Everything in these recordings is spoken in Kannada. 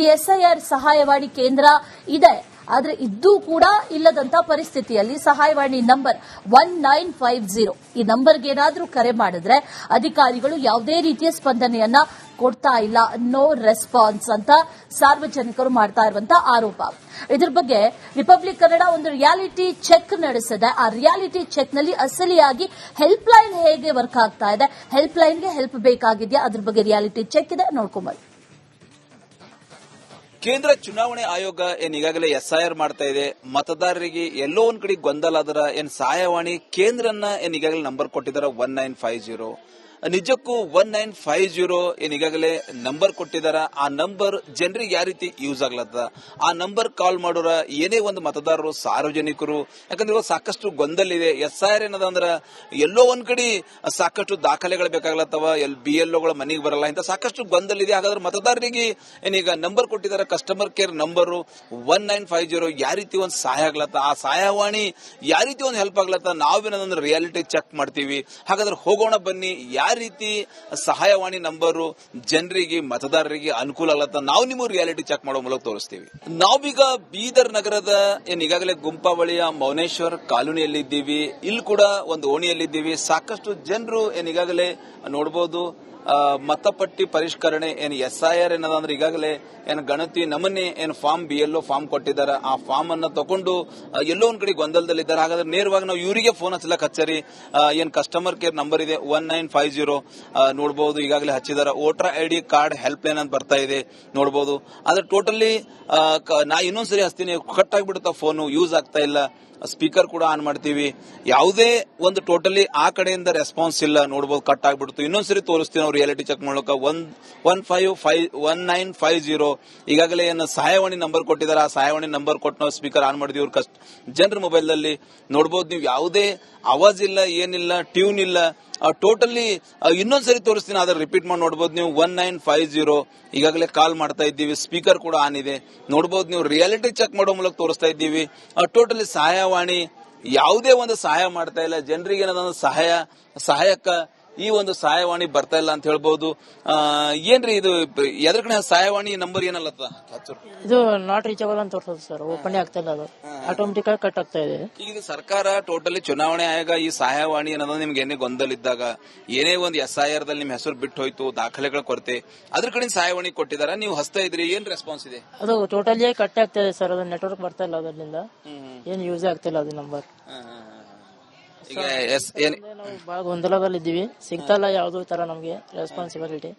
ಈ SIR ಸಹಾಯವಾಣಿ ಕೇಂದ್ರ ಇದೆ, ಆದ್ರೆ ಇದ್ದೂ ಕೂಡ ಇಲ್ಲದಂತ ಪರಿಸ್ಥಿತಿಯಲ್ಲಿ ಸಹಾಯವಾಣಿ ನಂಬರ್ 1950 ಈ ನಂಬರ್ಗೆ ಏನಾದ್ರೂ ಕರೆ ಮಾಡಿದ್ರೆ ಅಧಿಕಾರಿಗಳು ಯಾವುದೇ ರೀತಿಯ ಸ್ಪಂದನೆಯನ್ನ ಕೊಡ್ತಾ ಇಲ್ಲ, ನೋ ರೆಸ್ಪಾನ್ಸ್ ಅಂತ ಸಾರ್ವಜನಿಕರು ಮಾಡ್ತಾ ಇರುವಂತ ಆರೋಪ. ಇದ್ರ ಬಗ್ಗೆ ರಿಪಬ್ಲಿಕ್ ಕನ್ನಡ ಒಂದು ರಿಯಾಲಿಟಿ ಚೆಕ್ ನಡೆಸಿದೆ. ಆ ರಿಯಾಲಿಟಿ ಚೆಕ್ ನಲ್ಲಿ ಅಸಲಿಯಾಗಿ ಹೆಲ್ಪ್ ಲೈನ್ ಹೇಗೆ ವರ್ಕ್ ಆಗ್ತಾ ಇದೆ, ಹೆಲ್ಪ್ ಲೈನ್ಗೆ ಹೆಲ್ಪ್ ಬೇಕಾಗಿದೆಯಾ, ಅದ್ರ ಬಗ್ಗೆ ರಿಯಾಲಿಟಿ ಚೆಕ್ ಇದೆ, ನೋಡ್ಕೊಂಬಲ್ಲಿ. ಕೇಂದ್ರ ಚುನಾವಣೆ ಆಯೋಗ ಈಗಾಗಲೇ SIR ಮಾಡ್ತಾ ಇದೆ. ಮತದಾರರಿಗೆ ಎಲ್ಲೋ ಒಂದ್ ಕಡೆ ಗೊಂದಲ ಅದರ ಸಹಾಯವಾಣಿ ಕೇಂದ್ರನ ಈಗಾಗಲೇ ನಂಬರ್ ಕೊಟ್ಟಿದ್ದಾರೆ 1950. ನಿಜಕ್ಕೂ 1950 ಈಗಾಗಲೇ ನಂಬರ್ ಕೊಟ್ಟಿದಾರ. ಆ ನಂಬರ್ ಜನರಿಗೆ ಯಾವ ರೀತಿ ಯೂಸ್ ಆಗ್ಲತ್ತ, ಆ ನಂಬರ್ ಕಾಲ್ ಮಾಡೋರ ಏನೇ ಒಂದು ಮತದಾರರು ಸಾರ್ವಜನಿಕರು, ಯಾಕಂದ್ರೆ ಸಾಕಷ್ಟು ಗೊಂದಲ ಇದೆ. SIR ಏನದಂದ್ರ ಎಲ್ಲೋ ಒಂದ್ ಕಡೆ ಸಾಕಷ್ಟು ದಾಖಲೆಗಳು ಬೇಕಾಗ್ಲತ್ತವ, BLOಗಳ ಮನೆಗೆ ಬರಲ್ಲ, ಇಂತ ಸಾಕಷ್ಟು ಗೊಂದಲ ಇದೆ. ಹಾಗಾದ್ರೆ ಮತದಾರರಿಗೆ ಏನೀಗ ನಂಬರ್ ಕೊಟ್ಟಿದ್ದಾರೆ, ಕಸ್ಟಮರ್ ಕೇರ್ ನಂಬರ್ 1950, ಯಾವ ರೀತಿ ಒಂದು ಸಹಾಯ ಆಗ್ಲತ್ತ, ಆ ಸಹಾಯವಾಣಿ ಯಾವ ರೀತಿ ಒಂದು ಹೆಲ್ಪ್ ಆಗ್ಲತ್ತ, ನಾವೇನಂದ್ರೆ ರಿಯಾಲಿಟಿ ಚೆಕ್ ಮಾಡ್ತೀವಿ. ಹಾಗಾದ್ರೆ ಹೋಗೋಣ ಬನ್ನಿ, ಯಾವ ರೀತಿ ಸಹಾಯವಾಣಿ ನಂಬರು ಜನರಿಗೆ ಮತದಾರರಿಗೆ ಅನುಕೂಲ ಆಗಲತ್ತ ನಾವು ನಿಮ್ಮ ರಿಯಾಲಿಟಿ ಚೆಕ್ ಮಾಡೋ ಮೂಲಕ ತೋರಿಸ್ತೀವಿ. ನಾವೀಗ ಬೀದರ್ ನಗರದ ಈಗಾಗಲೇ ಗುಂಪಾವಳಿಯ ಮೌನೇಶ್ವರ್ ಕಾಲೋನಿಯಲ್ಲಿದ್ದೀವಿ. ಇಲ್ಲಿ ಕೂಡ ಒಂದು ಓಣಿಯಲ್ಲಿದ್ದೀವಿ. ಸಾಕಷ್ಟು ಜನರು ಈಗಾಗಲೇ ನೋಡಬಹುದು ಮತಪಟ್ಟಿ ಪರಿಷ್ಕರಣೆ SIR ಏನದಂದ್ರೆ ಈಗಾಗಲೇ ಗಣತಿ ನಮೂನೆ ಫಾರ್ಮ್ BLO ಫಾರ್ಮ್ ಕೊಟ್ಟಿದ್ದಾರೆ. ಆ ಫಾರ್ಮ್ ಅನ್ನ ತಗೊಂಡು ಎಲ್ಲೋ ಒಂದ್ ಕಡೆ ಗೊಂದಲದಲ್ಲಿದ್ದಾರೆ. ಹಾಗಾದ್ರೆ ನೇರವಾಗಿ ನಾವು ಇವರಿಗೆ ಫೋನ್ ಹಚ್ಚಲಕ್ ಹಚ್ಚರಿ. ಕಸ್ಟಮರ್ ಕೇರ್ ನಂಬರ್ ಇದೆ 1950 ನೋಡಬಹುದು, ಈಗಾಗಲೇ ಹಚ್ಚಿದಾರ. Voter ID card help line ಅಂತ ಬರ್ತಾ ಇದೆ ನೋಡಬಹುದು. ಆದ್ರೆ ಟೋಟಲಿ ನಾ ಇನ್ನೊಂದ್ಸರಿ ಹಚ್ತೀನಿ, ಕಟ್ ಆಗಿಬಿಡುತ್ತಾ ಫೋನ್, ಯೂಸ್ ಆಗ್ತಾ ಇಲ್ಲ. ಸ್ಪೀಕರ್ ಕೂಡ ಆನ್ ಮಾಡ್ತೀವಿ, ಯಾವುದೇ ಒಂದು ಟೋಟಲಿ ಆ ಕಡೆಯಿಂದ ರೆಸ್ಪಾನ್ಸ್ ಇಲ್ಲ, ನೋಡಬಹುದು ಕಟ್ ಆಗ್ಬಿಡ್ತು. ಇನ್ನೊಂದ್ಸರಿ ತೋರಿಸ್ತೀವಿ ನಾವು ರಿಯಾಲಿಟಿ ಚೆಕ್ ಮಾಡ್ಲಿಕ್ಕ. 1950 ಈಗಾಗಲೇ ಸಹಾಯವಾಣಿ ನಂಬರ್ ಕೊಟ್ಟಿದ್ದಾರೆ. ಆ ಸಹಾಯವಾಣಿ ನಂಬರ್ ಕೊಟ್ಟು ನಾವು ಸ್ಪೀಕರ್ ಆನ್ ಮಾಡಿದ್ವಿ. ಇವ್ರ ಜನರ ಮೊಬೈಲ್ ನಲ್ಲಿ ನೋಡಬಹುದು ನೀವು, ಯಾವುದೇ ಆವಾಜ್ ಇಲ್ಲ, ಏನಿಲ್ಲ, ಟ್ಯೂನ್ ಇಲ್ಲ. ಟೋಟಲಿ ಇನ್ನೊಂದ್ಸರಿ ತೋರಿಸ್ತೀನಿ, ಆದ್ರೆ ರಿಪೀಟ್ ಮಾಡಿ ನೋಡಬಹುದು ನೀವು. 1950 ಈಗಾಗಲೇ ಕಾಲ್ ಮಾಡ್ತಾ ಇದ್ದೀವಿ, ಸ್ಪೀಕರ್ ಕೂಡ ಆನ್ ಇದೆ ನೋಡಬಹುದು ನೀವು. ರಿಯಾಲಿಟಿ ಚೆಕ್ ಮಾಡೋ ಮೂಲಕ ತೋರಿಸ್ತಾ ಇದ್ದೀವಿ. ಟೋಟಲಿ ಸಹಾಯವಾಣಿ ಯಾವುದೇ ಒಂದು ಸಹಾಯ ಮಾಡ್ತಾ ಇಲ್ಲ ಜನರಿಗೆ. ಏನದ ಸಹಾಯಕ ಈ ಒಂದು ಸಹಾಯವಾಣಿ ಬರ್ತಾ ಇಲ್ಲ ಅಂತ ಹೇಳ್ಬಹುದು. ಏನ್ರಿ ಇದು ಎದ್ರ ಕಡೆ ಸಹಾಯವಾಣಿ ನಂಬರ್ ಏನಲ್ಲತ್ತ? ಇದು ನಾಟ್ ರೀಚಬಲ್ ಅಂತ ತೋರಿಸೋದು ಸರ್, ಓಪನ್ ಆಗ್ತಾ ಇಲ್ಲ, ಅದು ಆಟೋಮೆಟಿಕ್ ಆಗಿ ಕಟ್ ಆಗ್ತಾ ಇದೆ. ಈಗ ಇದು ಸರ್ಕಾರ ಟೋಟಲಿ ಚುನಾವಣೆ ಆಯೋಗ ಈ ಸಹಾಯವಾಣಿ ಅನ್ನೋದು ನಿಮ್ಗೆ ಏನೇ ಗೊಂದಲ ಇದ್ದಾಗ, ಏನೇ ಒಂದು SIR ದಲ್ಲಿ ನಿಮ್ ಹೆಸರು ಬಿಟ್ಟು ಹೋಯ್ತು, ದಾಖಲೆಗಳ ಕೊರತೆ, ಅದ್ರ ಕಡೆ ಸಹಾಯವಾಣಿ ಕೊಟ್ಟಿದಾರ, ನೀವು ಹಸ್ತಾ ಇದ್ರಿ, ಏನ್ ರೆಸ್ಪಾನ್ಸ್ ಇದೆ? ಅದು ಟೋಟಲಿ ಕಟ್ ಆಗ್ತಾ ಇದೆ ಸರ್, ಅದು ನೆಟ್ವರ್ಕ್ ಬರ್ತಾ ಇಲ್ಲ, ಅದರಿಂದ ಏನ್ ಯೂಸ್ ಆಗ್ತಾ ಇಲ್ಲ ಅದು ನಂಬರ್. ನಾವು ಬಹಳ ಗೊಂದಲದಲ್ಲಿ ಇದ್ದೀವಿ, ಸಿಗ್ತಾ ಇಲ್ಲ ಯಾವ್ದು ತರ ನಮ್ಗೆ ರೆಸ್ಪಾನ್ಸಿಬಿಲಿಟಿ.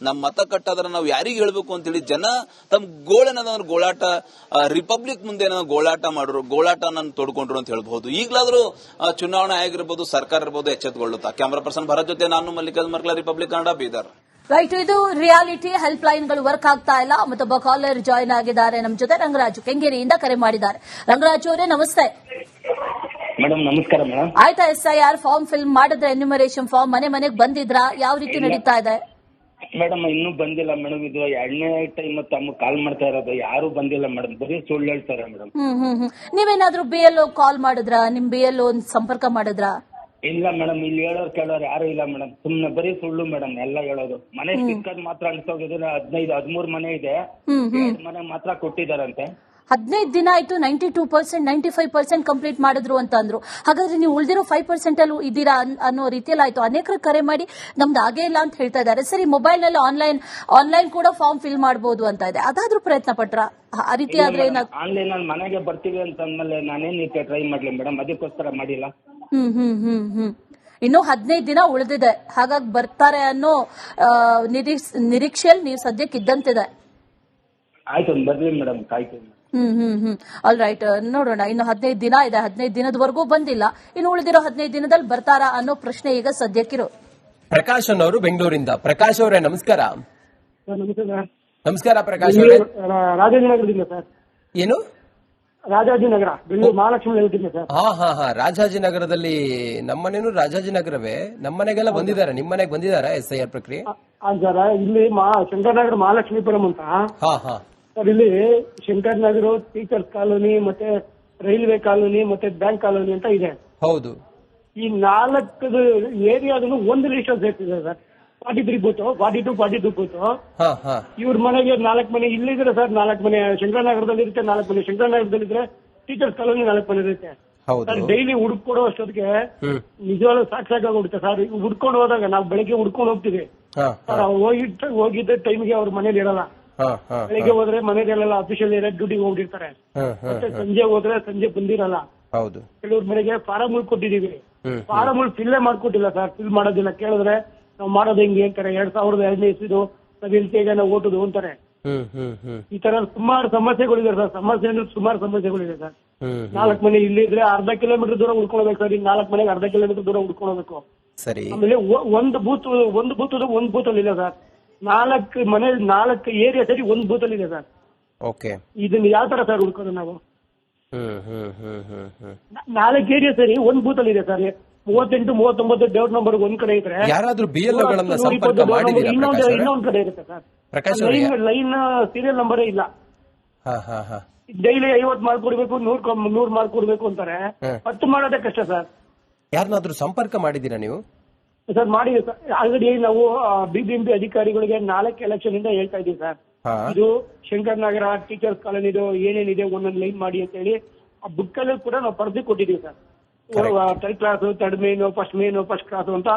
ನಮ್ ಮತ ಕಟ್ಟಾದ್ರ ನಾವು ಯಾರಿಗೆ ಹೇಳ್ಬೇಕು ಅಂತೇಳಿ ಜನ ತಮ್ ಗೋಳೇನದಂದ್ರೆ ಗೋಳಾಟ, ರಿಪಬ್ಲಿಕ್ ಮುಂದೆ ಗೋಳಾಟ ಮಾಡ್ರು, ಗೋಳಾಟ ತೋಡ್ಕೊಂಡ್ರು ಅಂತ ಹೇಳ್ಬಹುದು. ಈಗಲಾದ್ರೂ ಚುನಾವಣಾ ಆಯೋಗ ಇರ್ಬೋದು, ಸರ್ಕಾರ ಇರ್ಬೋದು ಎಚ್ಚೆತ್ತುಕೊಳ್ಳುತ್ತಾ. ಕ್ಯಾಮರಾ ಪರ್ಸನ್ ಭರತ್ ಜೊತೆ ನಾನು ಮಲ್ಲಿಕಾರ್ಜುನ್ ಮರ್ಕಲ, ರಿಪಬ್ಲಿಕ್ ಕನ್ನಡ, ಬೀದರ್. ರೈಟ್, ಇದು ರಿಯಾಲಿಟಿ ಹೆಲ್ಪ್ ಲೈನ್ಗಳು ವರ್ಕ್ ಆಗ್ತಾ ಇಲ್ಲ. ಮತ್ತೊಬ್ಬ ಕಾಲರ್ ಜಾಯ್ನ್ ಆಗಿದ್ದಾರೆ ನಮ್ಮ ಜೊತೆ, ರಂಗರಾಜು ಕೆಂಗೇರಿಯಿಂದ ಕರೆ ಮಾಡಿದ್ದಾರೆ. ರಂಗರಾಜು ಅವರೇ ನಮಸ್ತೆ. ಮೇಡಮ್ ನಮಸ್ಕಾರ ಮೇಡಮ್. ಆಯ್ತಾ SIR ಫಾರ್ಮ್ ಫಿಲ್ ಮಾಡಿದ್ರೆ, ಎನ್ಯುಮರೇಷನ್ ಫಾರ್ಮ್ ಮನೆಗೆ ಬಂದಿದ್ರಾ, ಯಾವ ರೀತಿ ನಡೀತಾ ಇದೆ? ಮೇಡಮ್ ಇನ್ನೂ ಬಂದಿಲ್ಲ ಮೇಡಮ್, ಇದು 2ನೇ ಟೈಮ್ ತಮ್ಮ ಕಾಲ್ ಮಾಡ್ತಾ ಇರೋದು, ಯಾರು ಬಂದಿಲ್ಲ ಮೇಡಮ್, ಬರೀ ಸುಳ್ಳು ಹೇಳ್ತಾರೆ ಮೇಡಮ್. ನೀವೇನಾದ್ರೂ BLO ಕಾಲ್ ಮಾಡಿದ್ರಾ, ನಿಮ್ BLO ಸಂಪರ್ಕ ಮಾಡಿದ್ರಾ? ಇಲ್ಲ ಮೇಡಮ್, ಇಲ್ಲಿ ಹೇಳೋರು ಕೇಳೋರು ಯಾರು ಇಲ್ಲ ಮೇಡಮ್, ಸುಮ್ನೆ ಬರೀ ಸುಳ್ಳು ಮೇಡಮ್ ಎಲ್ಲ ಹೇಳೋದು. ಮನೆ ಸ್ಟಿಕ್ಕರ್ ಮಾತ್ರ ಅನ್ಸೋಗಿದ್ರೆ 15-13 ಮನೆ ಇದೆ, 2 ಮನೆ ಮಾತ್ರ ಕೊಟ್ಟಿದಾರಂತೆ. 15 ದಿನ ಆಯ್ತು, 92%, 95% ಕಂಪ್ಲೀಟ್ ಮಾಡಿದ್ರು ಅಂತ ಅಂದ್ರು. ಹಾಗಾದ್ರೆ ನೀವು ಉಳಿದಿರೋ 5% ಅಲ್ಲೂ ಇದ್ದೀರಾ ಅನ್ನೋ ರೀತಿಯಲ್ಲಿ ಆಯ್ತು. ಅನೇಕರು ಕರೆ ಮಾಡಿ ನಮ್ದು ಆಗೇ ಇಲ್ಲ ಅಂತ ಹೇಳ್ತಾ ಇದ್ದಾರೆ. ಸರಿ, ಮೊಬೈಲ್ ನಲ್ಲಿ ಆನ್ಲೈನ್ ಕೂಡ ಫಾರ್ಮ್ ಫಿಲ್ ಮಾಡಬಹುದು ಅಂತ ಇದೆ, ಅದಾದ್ರೂ ಪ್ರಯತ್ನ ಪಟ್ರ? ಆ ರೀತಿ ಆದ್ರೆ ಆನ್ಲೈನ್ ಅಲ್ಲಿ ಮನೆಗೆ ಬರ್ತೀವಿ ಅಂತ ಅಂದ್ಮೇಲೆ ನಾನೇನ್ ಟ್ರೈ ಮಾಡ್ಲಿ ಮೇಡಮ್, ಅದಕ್ಕೋಸ್ಕರ ಮಾಡಿಲ್ಲ. ಇನ್ನು 15 ದಿನ ಉಳಿದಿದೆ, ಹಾಗಾಗಿ ಬರ್ತಾರೆ ಅನ್ನೋ ನಿರೀಕ್ಷೆಯಲ್ಲಿ ನೀವು ಸದ್ಯಕ್ಕೆ ಇದ್ದಂತಿದೆ. ಆಯ್ತು ಬರ್ಲಿ ಮೇಡಮ್, ಕಾಯ್ತೀವಿ. ಆಲ್ ರೈಟ್, ನೋಡೋಣ. ಇನ್ನು 15 ದಿನ ಇದೆ, 15 ದಿನದವರೆಗೂ ಬಂದಿಲ್ಲ, ಇನ್ನು ಉಳಿದಿರೋ 15 ದಿನದಲ್ಲಿ ಬರ್ತಾರಾ ಅನ್ನೋ ಪ್ರಶ್ನೆ ಈಗ ಸದ್ಯಕ್ಕಿರೋ. ಪ್ರಕಾಶ್ ಅವರು ಬೆಂಗಳೂರಿಂದ. ಪ್ರಕಾಶ್ ಅವರೇ ನಮಸ್ಕಾರ. ನಮಸ್ಕಾರ ಪ್ರಕಾಶ್ ಅವರೇ. ರಾಜಾಜಿನಗರದಿಂದ ಸರ್. ಏನು? ರಾಜಾಜಿನಗರ, ಬೆಂಗಳೂರು ಮಹಾಲಕ್ಷ್ಮಿ ಹೇಳ್ತೀನಿ ಸರ್. ಹಾ ರಾಜಾಜಿನಗರದಲ್ಲಿ ನಮ್ಮನೇನು ರಾಜಾಜಿನಗರವೇ. ನಮ್ಮನೆಗೆಲ್ಲ ಬಂದಿದ್ದಾರೆ, ನಿಮ್ಮ ಮನೆಗೆ ಬಂದಿದ್ದಾರೆ SIR ಪ್ರಕ್ರಿಯೆ? ಸರ್ ಇಲ್ಲಿ ಶಂಕರನಗರ ಮಹಾಲಕ್ಷ್ಮೀಪುರಂ ಅಂತ ಸರ್, ಇಲ್ಲಿ ಶಂಕರನಗರ, ಟೀಚರ್ಸ್ ಕಾಲೋನಿ, ಮತ್ತೆ ರೈಲ್ವೆ ಕಾಲೋನಿ, ಮತ್ತೆ ಬ್ಯಾಂಕ್ ಕಾಲೋನಿ ಅಂತ ಇದೆ. ಹೌದು. ಈ 4 ಏರಿಯಾದಲ್ಲೂ ಒಂದು ಲಿಸ್ಟ್ ಸೇರ್ತಿದೆ ಸರ್. 43 booth 42 booth. ಹಾ ಹಾ ಇವ್ರ ಮನೆಗೆ 4 ಮನೆ ಇಲ್ಲಿದ್ರೆ ಸರ್, 4 ಮನೆ ಶಂಕರನಗರದಲ್ಲಿ ಇರುತ್ತೆ, 4 ಮನೆ ಶಂಕರನಗರದಲ್ಲಿದ್ರೆ ಟೀಚರ್ಸ್ ಕಾಲೋನಿ 4 ಮನೆ ಇರುತ್ತೆ ಹೌದು. ಸರ್. ಡೈಲಿ ಹುಡುಕೊಡೋ ಅಷ್ಟೊತ್ತಿಗೆ ಹ್ಮ್ ನಿಜವಾಗ್ಲೂ ಸಾಕಾಗೋಗ್ಬಿಡುತ್ತೆ ಸರ್. ಹುಡ್ಕೊಂಡು ಹೋದಾಗ ನಾವು ಬೆಳಿಗ್ಗೆ ಹುಡ್ಕೊಂಡು ಹೋಗ್ತೀವಿ ಹಾ ಸರ್, ಅವ್ರು ಹೋಗಿದ್ದ ಟೈಮ್ಗೆ ಅವ್ರ ಮನೇಲಿ ಇರಲ್ಲ. ಹಾ ಹಾ ಬೆಳಿಗ್ಗೆ ಹೋದ್ರೆ ಮನೇಲಿ ಇರಲ್ಲ, ಆಫೀಸಲ್ಲಿ ಡ್ಯೂಟಿಗೆ ಹೋಗಿರ್ತಾರೆ. ಹಾ ಹಾ ಮತ್ತೆ ಸಂಜೆ ಹೋದ್ರೆ ಸಂಜೆ ಬಂದಿರಲ್ಲ. ಹೌದು. ಕೆಲವ್ರ ಮನೆಗೆ ಫಾರಂ ಕೊಟ್ಟಿದೀವಿ, ಹ್ಮ್ ಫಾರಂ ಫಿಲ್ಲೇ ಮಾಡ್ಕೊಟ್ಟಿಲ್ಲ ಸರ್. ಫಿಲ್ ಮಾಡೋದಿಲ್ಲ. ಕೇಳಿದ್ರೆ ನಾವು ಮಾಡೋದು ಹೆಂಗೆ ಅಂತಾರೆ. 2002ನೇ ಇಸ್ವಿದು ನಾವ್ ಹೇಳ್ತೇಗ ನಾವು ಓಟುದು ಅಂತಾರೆ. ಹ್ಮ್ ಹ್ಮ್ ಹ್ಮ್ ಈ ತರ ಸುಮಾರು ಸಮಸ್ಯೆಗಳಿದೆ ಸರ್. ಸಮಸ್ಯೆ ಅಂದ್ರೆ ಸುಮಾರು ಸಮಸ್ಯೆಗಳಿದೆ ಸರ್. ಹ್ಮ್ 4 ಮನೆ ಇಲ್ಲಿದ್ರೆ ಅರ್ಧ ಕಿಲೋಮೀಟರ್ ದೂರ ಉಳ್ಕೊಳ್ಬೇಕು ಸರ್. ಈಗ 4 ಮನೆಗೆ ಅರ್ಧ ಕಿಲೋಮೀಟರ್ ದೂರ ಉಳ್ಕೊಳ್ಬೇಕು. ಸರಿ. ಆಮೇಲೆ ಒಂದು ಬೂತ್ ಅಲ್ಲಿ ಇಲ್ಲ ಸರ್. 4 ಮನೆ 4 ಏರಿಯಾ ಸರಿ ಒಂದು ಬೂತ್ ಅಲ್ಲಿ ಇದೆ ಸರ್. ಓಕೆ. ಇದನ್ನ ಯಾವ ತರ ಸರ್ ಹುಡ್ಕೋದು ನಾವು? ಹ್ಮ್ ಹ್ಮ್ ಹ್ಮ್ ಹ್ಮ್ ಹ್ಮ್ 4 ಏರಿಯಾ ಸರಿ ಒಂದು ಬೂತ್ ಅಲ್ಲಿ ಇದೆ ಸರ್. 38, 39 ಡೌಟ್ ನಂಬರ್ ಒಂದ್ ಕಡೆ ಇದ್ರೆ ಯಾರಾದ್ರೂ BLO ಗಳನ್ನ ಸಂಪರ್ಕ ಮಾಡಿದೀರಾ ಪ್ರಕಾಶ್ ಅವರೇ? ಇನ್ನೊಂದ್ ಕಡೆ ಇರುತ್ತೆ ಸರ್. ಪ್ರಕಾಶ್ ಅವರೇ, ಲೈನ್ ಸೀರಿಯಲ್ ನಂಬರೇ ಇಲ್ಲ. ಹಾ ಹಾ ಹಾ ಡೈಲಿ 50 ಮಾರ್ಕ್ ಕೊಡ್ಬೇಕು, 100 ಮಾರ್ಕ್ ಕೊಡ್ಬೇಕು ಅಂತಾರೆ. 10 ಮಾಡೋದೇ ಕಷ್ಟ ಸರ್. ಯಾರನ್ನಾದ್ರೂ ಸಂಪರ್ಕ ಮಾಡಿದೀರಾ ನೀವು? ಸರ್ ಮಾಡಿದ್ವಿ ಸರ್. ಆಲ್ರೆಡಿ ನಾವು BBMP ಅಧಿಕಾರಿಗಳಿಗೆ 4 ಎಲೆಕ್ಷನ್ ಇಂದ ಹೇಳ್ತಾ ಇದೀವಿ ಸರ್. ಹಾ ಇದು ಶಂಕರನಗರ ಟೀಚರ್ಸ್ ಕಾಲೋನಿದು ಏನೇನಿದೆ ಒಂದೊಂದು ಲೈನ್ ಮಾಡಿ ಅಂತ ಹೇಳಿ ಆ ಬುಕ್ ಅಲ್ಲಿ ಕೂಡ ನಾವು ಬರೆದು ಕೊಟ್ಟಿದೀವಿ sir. 3rd class, 3rd main, first class ಅಂತ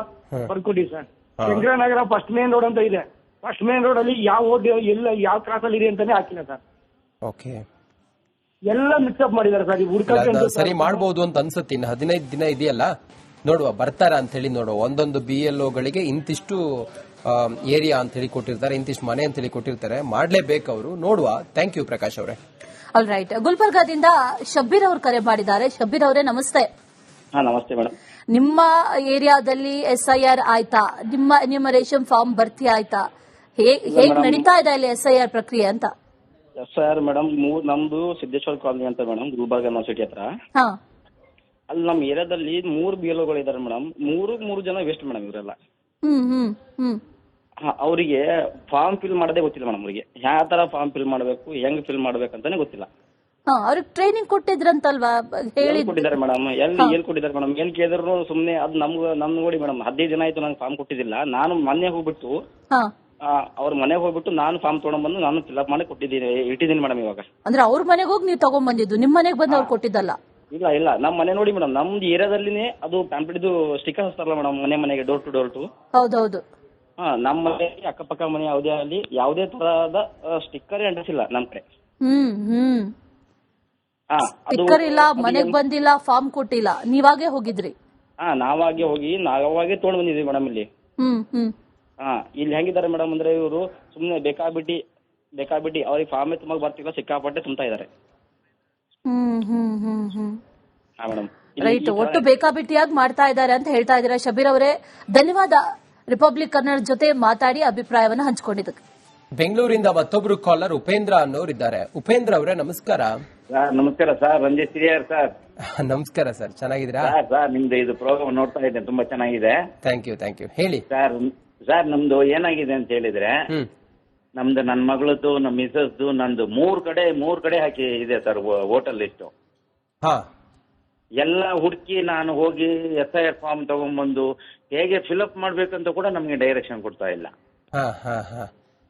ಬರ್ಕೊಟ್ಟಿವಿ sir. Shankarnagar first main road ಅಂತ ಇದೆ. ಫಸ್ಟ್ ಮೇನ್ ರೋಡ್ ಅಲ್ಲಿ ಯಾವ ರೋಡ್ ಎಲ್ಲ ಯಾವ ಕ್ಲಾಸ್ ಅಲ್ಲಿ ಇದೆ ಅಂತಾನೆ ಹಾಕಿಲ್ಲ ಸರ್. ಓಕೆ. ಎಲ್ಲ ಮಿಕ್ಸ್ಅಪ್ ಮಾಡಿದ್ದಾರೆ ಸರ್. ಈ ಹುಡುಕಕ್ಕೆ ಸರಿ ಮಾಡಬಹುದು ಅಂತ ಅನ್ಸುತ್ತೆ. ಇನ್ನು 15 ದಿನ ಇದೆಯಲ್ಲ, ನೋಡುವ ಬರ್ತಾರ ಅಂತ ಹೇಳಿ ನೋಡುವ. ಒಂದೊಂದು BLO ಗಳಿಗೆ ಇಂತಿಷ್ಟು ಏರಿಯಾ ಅಂತ ಹೇಳಿ ಕೊಟ್ಟಿರ್ತಾರೆ, ಇಂತಿಷ್ಟು ಮನೆ ಅಂತ ಹೇಳಿ ಕೊಟ್ಟಿರ್ತಾರೆ. ಮಾಡ್ಲೇಬೇಕು ಅವರು. ನೋಡುವ. ಥ್ಯಾಂಕ್ ಯು ಪ್ರಕಾಶ್ ಅವರೇ. All right. ಗುಲ್ಬರ್ಗಾದಿಂದ ಶಬ್ಬೀರ್ ಅವರು ಕರೆ ಮಾಡಿದ್ದಾರೆ. ಶಬ್ಬೀರ್ ಅವರೇ ನಮಸ್ತೆ. ನಮಸ್ತೆ ಮೇಡಮ್. ನಿಮ್ಮ ಏರಿಯಾದಲ್ಲಿ SIR ಆಯ್ತಾ? ನಿಮ್ಮ ಎನ್ಯುಮರೇಷನ್ ಫಾರ್ಮ್ ಭರ್ತಿ ಆಯ್ತಾ? ಹೇಗ್ ನಡೀತಾ ಇದೆ ಅಲ್ಲಿ SIR ಪ್ರಕ್ರಿಯೆ ಅಂತ? SIR ಮೇಡಮ್ ನಮ್ದು ಸಿದ್ದೇಶ್ವರ ಕಾಲನಿ ಅಂತ ಮೇಡಮ್, ಗುಲ್ಬರ್ಗ ಯೂನಿವರ್ಸಿಟಿ ಹತ್ರ. ಹಾ, ಅಲ್ಲಿ ನಮ್ಮ ಏರಿಯಾದಲ್ಲಿ 3 BLO ಇದಾರೆ ಮೇಡಮ್. 3 ಜನ ವೇಸ್ಟ್ ಮೇಡಮ್ ಇವರೆಲ್ಲ. ಅವರಿಗೆ ಫಾರ್ಮ್ ಫಿಲ್ ಮಾಡೋದೇ ಗೊತ್ತಿಲ್ಲ ಮೇಡಮ್. ಅವರಿಗೆ ಯಾವ ತರ ಫಾರ್ಮ್ ಫಿಲ್ ಮಾಡಬೇಕು, ಹೆಂಗ್ ಫಿಲ್ ಮಾಡ್ಬೇಕಂತಾನೆ ಗೊತ್ತಿಲ್ಲ. ಅವ್ರಿಗೆ ಟ್ರೈನಿಂಗ್ ಕೊಟ್ಟಿದ್ರಂತಲ್ವಾ? ಕೊಟ್ಟಿದ್ದಾರೆ ಮೇಡಮ್. ಎಲ್ಲಿ ಕೊಟ್ಟಿದ್ದಾರೆ ಮೇಡಮ್? ಏನ್ ಕೇಳಿದ್ರು ಸುಮ್ನೆ ಅದು ನಮ್ ನೋಡಿ ಮೇಡಮ್. 15 ದಿನ ಆಯ್ತು ನಂಗೆ ಫಾರ್ಮ್ ಕೊಟ್ಟಿದ್ದಿಲ್ಲ. ನಾನು ಮೊನ್ನೆ ಹೋಗ್ಬಿಟ್ಟು ಅವ್ರ ಮನೆಗೆ ಹೋಗ್ಬಿಟ್ಟು ನಾನು ಫಾರ್ಮ್ ತಗೊಂಡ್ಬಂದು ನಾನು ಫಿಲ್ಅಪ್ ಮಾಡಿ ಇಟ್ಟಿದ್ದೀನಿ ಮೇಡಮ್. ಇವಾಗ ಅಂದ್ರೆ ಅವ್ರ ಮನೆಗೆ ಹೋಗಿ ನೀವು ತಗೊಂಡ್ ಬಂದಿದ್ದು, ನಿಮ್ ಮನೆಗೆ ಬಂದು ಅವ್ರು ಕೊಟ್ಟಿದ್ದಲ್ಲ? ಇಲ್ಲ ನಮ್ ಮನೆ ನೋಡಿ ಮೇಡಮ್, ನಮ್ದು ಏರಿಯಾದಲ್ಲಿನೇ ಅದು ಪ್ಯಾಂಪ್ಲೆಟ್ ಸ್ಟಿಕ್ಕರ್ ಹಚ್ತಾರಲ್ಲ ಮೇಡಮ್, ಮನೆಗೆ ಡೋರ್ ಟು. ಹೌದೌದು. ನಮ್ಮ ಮನೆ ಅಕ್ಕಪಕ್ಕ ಮನೆ ಯಾವುದೇ ಅಲ್ಲಿ ಯಾವುದೇ ತರಹದ ಸ್ಟಿಕ್ಕರ್ ಅಂಟಿಸಿಲ್ಲ ನಮ್ ಕಡೆ. ಸ್ಟಿಕ್ಕರ್ ಇಲ್ಲ, ಮನೆಗ್ ಬಂದಿಲ್ಲ, ಫಾರ್ಮ್ ಕೊಟ್ಟಿಲ್ಲ, ನೀವಾಗೆ ಹೋಗಿದ್ರಿ? ನಾವಾಗೆ ಹೋಗಿ ನಾವಾಗೆ ತಗೊಂಡ್ ಬಂದಿದ್ವಿ ಮೇಡಮ್. ಇಲ್ಲಿ ಇಲ್ಲಿ ಹೆಂಗಿದ್ದಾರೆ ಮೇಡಮ್ ಅಂದ್ರೆ ಇವರು ಸುಮ್ನೆ ಬೇಕಾಬಿಟ್ಟಿ ಅವ್ರಿಗೆ ಫಾರ್ಮ್ ತುಂಬಾ ಬರ್ತಿಲ್ಲ, ಸಿಕ್ಕಾಪಟ್ಟೆ ತುಂಬ್ತಾ ಇದಾರೆ. Madam right. ಒಟ್ಟು ಬೇಕಾಬಿಟ್ಟಿಯಾಗಿ ಮಾಡ್ತಾ ಇದ್ದಾರೆ ಅಂತ ಹೇಳ್ತಾ ಇದ್ದೀರಾ. ಶಬೀರ್ ಅವರೇ, ಧನ್ಯವಾದ ರಿಪಬ್ಲಿಕ್ ಕನ್ನಡ ಜೊತೆ ಮಾತಾಡಿ ಅಭಿಪ್ರಾಯವನ್ನು ಹಂಚಿಕೊಂಡಿದ್ದಕ್ಕೆ. ಬೆಂಗಳೂರಿಂದ ಮತ್ತೊಬ್ರು ಕಾಲರ್ ಉಪೇಂದ್ರ ಅನ್ನೋರಿದ್ದಾರೆ. ಉಪೇಂದ್ರ ಅವರೇ ನಮಸ್ಕಾರ. ನಮಸ್ಕಾರ ಸರ್. ರಂಜಿತ್ ಹಿರಿಯರ್ ಸರ್. ನಮಸ್ಕಾರ ಸರ್, ಚೆನ್ನಾಗಿದ್ದೀರಾ? ಸರ್ ನಿಮ್ದು ಇದು ಪ್ರೋಗ್ರಾಮ್ ನೋಡ್ತಾ ಇದ್ದೆ, ತುಂಬಾ ಚೆನ್ನಾಗಿದೆ. Thank you. ಹೇಳಿ ಸರ್. ನಮ್ದು ಏನಾಗಿದೆ ಅಂತ ಹೇಳಿದ್ರೆ, ನಮ್ದು ನನ್ನ ಮಗಳದ್ದು, ನಮ್ಮ ಮಿಸಸ್ದು, ನಂದು ಮೂರ್ ಕಡೆ ಹಾಕಿ ಇದೆ ಸರ್ ವೋಟರ್ ಲಿಸ್ಟ್. ಎಲ್ಲ ಹುಡುಕಿ ನಾನು ಹೋಗಿ SIR ಫಾರ್ಮ್ ತಗೊಂಡ್ಬಂದು ಹೇಗೆ ಫಿಲ್ಅಪ್ ಮಾಡ್ಬೇಕಂತ ಕೂಡ ನಮ್ಗೆ ಡೈರೆಕ್ಷನ್ ಕೊಡ್ತಾ ಇಲ್ಲ.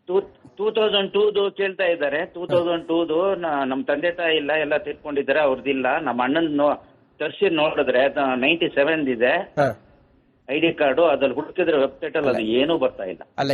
2002 ಕೇಳ್ತಾ ಇದ್ದಾರೆ. 2002 ನಮ್ ತಂದೆ ತಾಯಿ ಇಲ್ಲ, ಎಲ್ಲ ತಿಳ್ಕೊಂಡಿದ್ದಾರೆ, ಅವ್ರದ್ದಿಲ್ಲ. ನಮ್ಮ ಅಣ್ಣನ್ ತರ್ಸಿ ನೋಡಿದ್ರೆ 97 ಇದೆ ID ಕಾರ್ಡು. ಅದ್ರಲ್ಲಿ ಹುಡುಕಿದ್ರೆ ವೆಬ್ಸೈಟ್ ಅಲ್ಲಿ ಅದು ಏನೂ ಬರ್ತಾ ಇಲ್ಲ. ಅಲ್ಲ,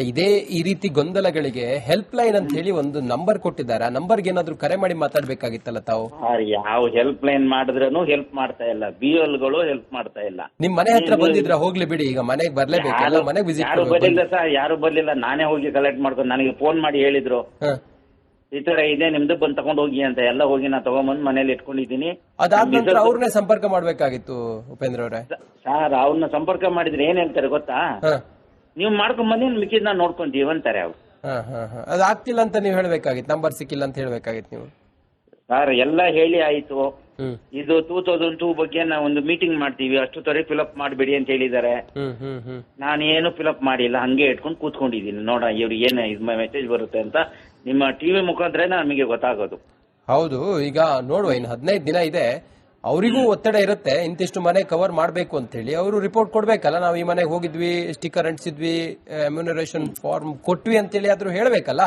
ಈ ರೀತಿ ಗೊಂದಲಗಳಿಗೆ ಹೆಲ್ಪ್ ಲೈನ್ ಅಂತ ಹೇಳಿ ಒಂದು ನಂಬರ್ ಕೊಟ್ಟಿದ್ದಾರೆ. ಆ ನಂಬರ್ಗೆ ಏನಾದ್ರು ಕರೆ ಮಾಡಿ ಮಾತಾಡ್ಬೇಕಾಗಿತ್ತಲ್ಲ ತಾವು? ಯಾವ ಹೆಲ್ಪ್ ಲೈನ್ ಮಾಡಿದ್ರೂ ಹೆಲ್ಪ್ ಮಾಡ್ತಾ ಇಲ್ಲ. BLOಗಳು ಹೆಲ್ಪ್ ಮಾಡ್ತಾ ಇಲ್ಲ. ನಿಮ್ ಮನೆ ಹತ್ರ ಬಂದಿದ್ರ? ಹೋಗ್ಲಿ ಬಿಡಿ, ಈಗ ಮನೆಗೆ ಬರ್ಲೇಬೇಕು. ಮನೆಗೆ ವಿಸಿಟ್ ಯಾರು ಬರ್ಲಿಲ್ಲ ಸರ್, ಯಾರು ಬರ್ಲಿಲ್ಲ. ನಾನೇ ಹೋಗಿ ಕಲೆಕ್ಟ್ ಮಾಡ್ಕೊಂಡು, ನನಗೆ ಫೋನ್ ಮಾಡಿ ಹೇಳಿದ್ರು ಈ ತರ ಇದೆ ನಿಮ್ದು, ಬಂದ್ ತಗೊಂಡ್ ಹೋಗಿ ಅಂತ. ಎಲ್ಲ ಹೋಗಿ ನಾ ತಗೊಂಡ್ಬಂದ್ ಮನೇಲಿ ಇಟ್ಕೊಂಡಿದ್ದೀನಿ. ಅದಾದ ನಂತರ ಅವ್ರನ್ನೇ ಸಂಪರ್ಕ ಮಾಡ್ಬೇಕಾಗಿತ್ತು ಉಪೇಂದ್ರ ಅವರೇ. ಸರ್ ಅವ್ರನ್ನ ಸಂಪರ್ಕ ಮಾಡಿದ್ರೆ ಏನ್ ಹೇಳ್ತಾರೆ ಗೊತ್ತಾ? ನೀವು ಮಾಡ್ಕೊಂಡ್ ಬಂದಿ ಮಿಕ್ಕಿದ್ ನಾ ನೋಡ್ಕೊಂತೀವಿ ಅಂತಾರೆ ಅವ್ರು. ಅದಾಗ್ತಿಲ್ಲ ಅಂತ ನೀವು ಹೇಳ್ಬೇಕಾಗಿತ್ತು, ನಂಬರ್ ಸಿಕ್ಕಿಲ್ಲ ಅಂತ ಹೇಳ್ಬೇಕಾಗಿತ್ತು ನೀವು. ಸರ್ ಎಲ್ಲ ಹೇಳಿ ಆಯ್ತು. ಇದು 2002 ಬಗ್ಗೆ ನಾವು ಒಂದು ಮೀಟಿಂಗ್ ಮಾಡ್ತೀವಿ, ಅಷ್ಟು ತರ ಫಿಲ್ಅಪ್ ಮಾಡಬೇಡಿ ಅಂತ ಹೇಳಿದ್ದಾರೆ. ನಾನೇನು ಫಿಲ್ಅಪ್ ಮಾಡಿಲ್ಲ, ಹಂಗೆ ಇಟ್ಕೊಂಡು ಕೂತ್ಕೊಂಡಿದ್ದೀನಿ. ನೋಡ ಇವ್ರಿಗೆ ಏನು ಮೆಸೇಜ್ ಬರುತ್ತೆ ಅಂತ ನಿಮ್ಮ TV ಮುಖಾಂತರ ನಮಗೆ ಗೊತ್ತಾಗೋದು. ಹೌದು. ಈಗ ನೋಡುವ, ಇನ್ನು 15 ದಿನ ಇದೆ. ಅವರಿಗೂ ಒತ್ತಡ ಇರುತ್ತೆ, ಇಂತಿಷ್ಟು ಮನೆ ಕವರ್ ಮಾಡ್ಬೇಕು ಅಂತ ಹೇಳಿ ಅವರು ರಿಪೋರ್ಟ್ ಕೊಡ್ಬೇಕಲ್ಲ. ನಾವು ಈ ಮನೆಗೆ ಹೋಗಿದ್ವಿ, ಸ್ಟಿಕ್ಕರ್ ಅಂಟಿಸಿದ್ವಿ, ಅಮ್ಯುನರೇಷನ್ ಫಾರ್ಮ್ ಕೊಟ್ವಿ ಅಂತೇಳಿ ಆದ್ರೂ ಹೇಳ್ಬೇಕಲ್ಲ.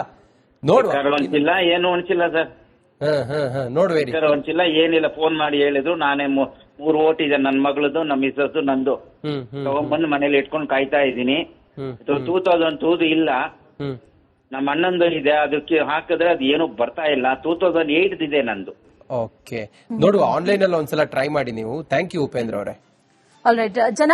ನೋಡುವ, ಹೊಂಚಿಲ್ಲ, ಏನು ಹೊಂಚಿಲ್ಲ ಸರ್. ನೋಡ್ವೇರಿ ಹೊಂಚಿಲ್ಲ, ಏನಿಲ್ಲ. ಫೋನ್ ಮಾಡಿ ಹೇಳಿದ್ರು, ನಾನೇ 3 ಓಟ್ ಇದೆ, ನನ್ನ ಮಗಳದು, ನಮ್ಮ ಮಿಸ್ಸಸ್, ನಂದು. ತಗೊಂಡ್ಬಂದು ಮನೇಲಿ ಇಟ್ಕೊಂಡು ಕಾಯ್ತಾ ಇದ್ದೀನಿ. 2002 ಇಲ್ಲ, ನಮ್ಮ ಅಣ್ಣಂದು ಇದೆ, ಅದಕ್ಕೆ ಹಾಕಿದ್ರೆ ಅದು ಏನು ಬರ್ತಾ ಇಲ್ಲ. 2008 ಇದೆ ನಂದು. ಓಕೆ, ನೋಡುವ, ಆನ್ಲೈನ್ ಅಲ್ಲಿ ಒಂದ್ಸಲ ಟ್ರೈ ಮಾಡಿ ನೀವು. ಥ್ಯಾಂಕ್ ಯು ಉಪೇಂದ್ರ ಅವರೇ. ಆಲ್ರೈಟ್, ಜನ